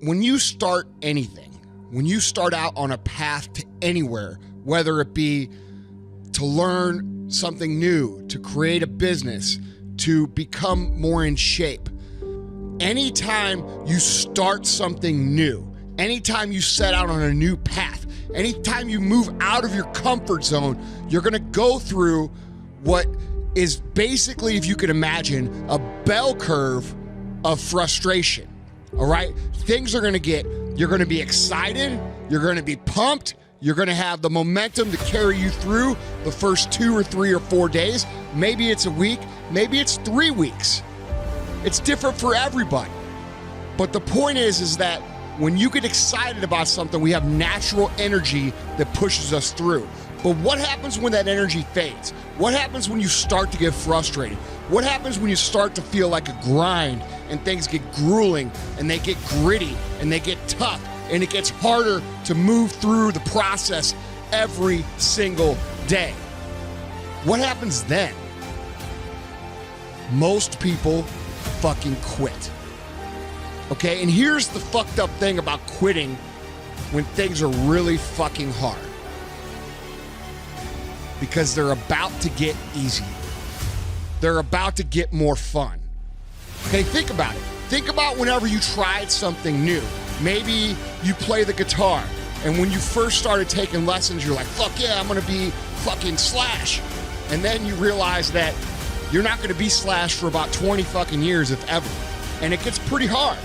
when you start anything, when you start out on a path to anywhere, whether it be to learn something new, to create a business, to become more in shape, anytime you start something new, anytime you set out on a new path, anytime you move out of your comfort zone, you're gonna go through what is basically, if you can imagine, a bell curve of frustration, all right? You're gonna be excited, you're gonna be pumped, you're gonna have the momentum to carry you through the first 2 or 3 or 4 days. Maybe it's a week, maybe it's 3 weeks. It's different for everybody. But the point is that when you get excited about something, we have natural energy that pushes us through. But what happens when that energy fades? What happens when you start to get frustrated? What happens when you start to feel like a grind and things get grueling and they get gritty and they get tough and it gets harder to move through the process every single day? What happens then? Most people fucking quit. Okay, and here's the fucked up thing about quitting when things are really fucking hard. Because they're about to get easier. They're about to get more fun. Okay, think about it. Think about whenever you tried something new. Maybe you play the guitar, and when you first started taking lessons, you're like, fuck yeah, I'm gonna be fucking Slash. And then you realize that you're not gonna be Slash for about 20 fucking years, if ever. And it gets pretty hard.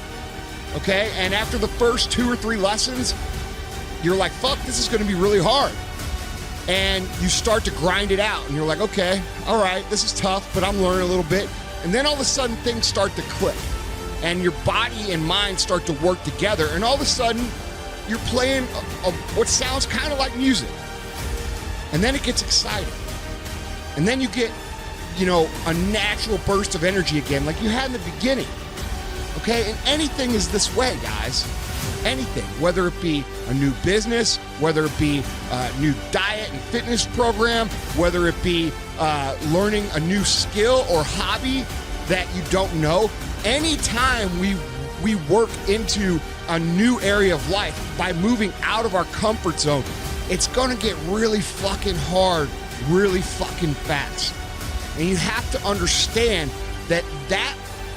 Okay, and after the first 2 or 3 lessons, you're like, fuck, this is gonna be really hard. And you start to grind it out, and you're like, okay, all right, this is tough, but I'm learning a little bit. And then all of a sudden, things start to click, and your body and mind start to work together, and all of a sudden, you're playing what sounds kind of like music. And then it gets exciting. And then you get, a natural burst of energy again, like you had in the beginning. Okay, and anything is this way, guys. Anything, whether it be a new business, whether it be a new diet and fitness program, whether it be learning a new skill or hobby that you don't know. Anytime we work into a new area of life by moving out of our comfort zone, it's gonna get really fucking hard, really fucking fast. And you have to understand that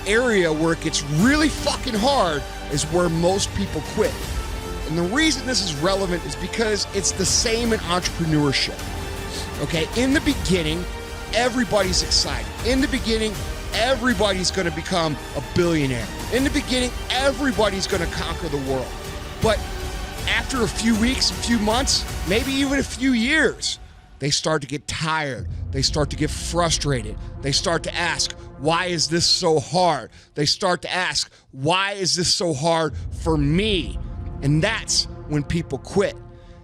area where it gets really fucking hard is where most people quit. And the reason this is relevant is because it's the same in entrepreneurship. Okay, in the beginning, everybody's excited. In the beginning, everybody's gonna become a billionaire. In the beginning, everybody's gonna conquer the world. But after a few weeks, a few months, maybe even a few years, they start to get tired. They start to get frustrated. They start to ask, why is this so hard? They start to ask, why is this so hard for me? And that's when people quit.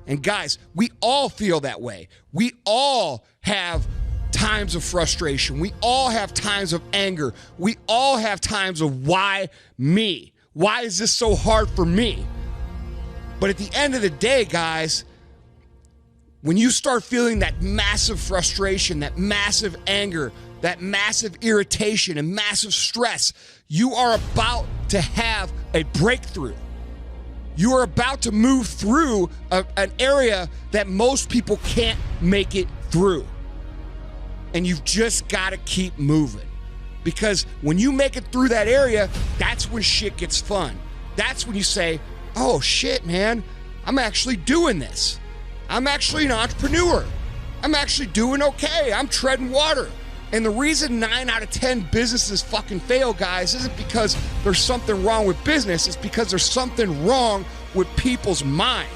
And guys, we all feel that way. We all have times of frustration. We all have times of anger. We all have times of why me? Why is this so hard for me? But at the end of the day, guys, when you start feeling that massive frustration, that massive anger, that massive irritation and massive stress, you are about to have a breakthrough. You are about to move through an area that most people can't make it through. And you've just got to keep moving. Because when you make it through that area, that's when shit gets fun. That's when you say, oh shit, man, I'm actually doing this. I'm actually an entrepreneur. I'm actually doing okay. I'm treading water. And the reason 9 out of 10 businesses fucking fail, guys, isn't because there's something wrong with business. It's because there's something wrong with people's mind.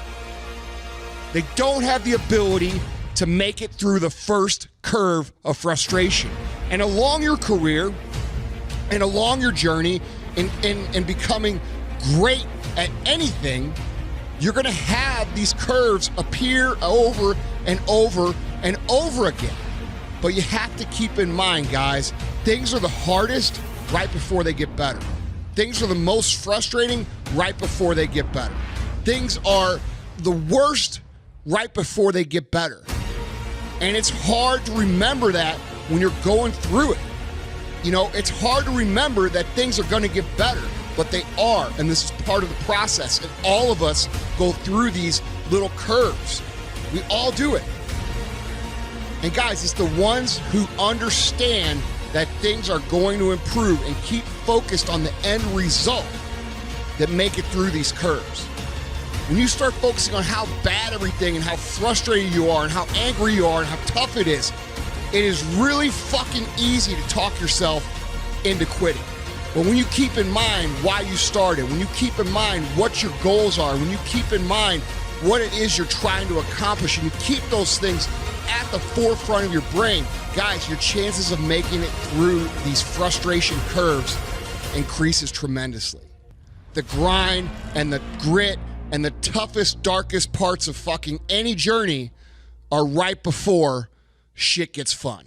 They don't have the ability to make it through the first curve of frustration. And along your career and along your journey in becoming great at anything, you're gonna have these curves appear over and over and over again. But you have to keep in mind, guys, things are the hardest right before they get better. Things are the most frustrating right before they get better. Things are the worst right before they get better. And it's hard to remember that when you're going through it. It's hard to remember that things are gonna get better. but they are, and this is part of the process. And all of us go through these little curves. We all do it. And guys, it's the ones who understand that things are going to improve and keep focused on the end result that make it through these curves. When you start focusing on how bad everything and how frustrated you are and how angry you are and how tough it is really fucking easy to talk yourself into quitting. But when you keep in mind why you started, when you keep in mind what your goals are, when you keep in mind what it is you're trying to accomplish, and you keep those things at the forefront of your brain, guys, your chances of making it through these frustration curves increases tremendously. The grind and the grit and the toughest, darkest parts of fucking any journey are right before shit gets fun.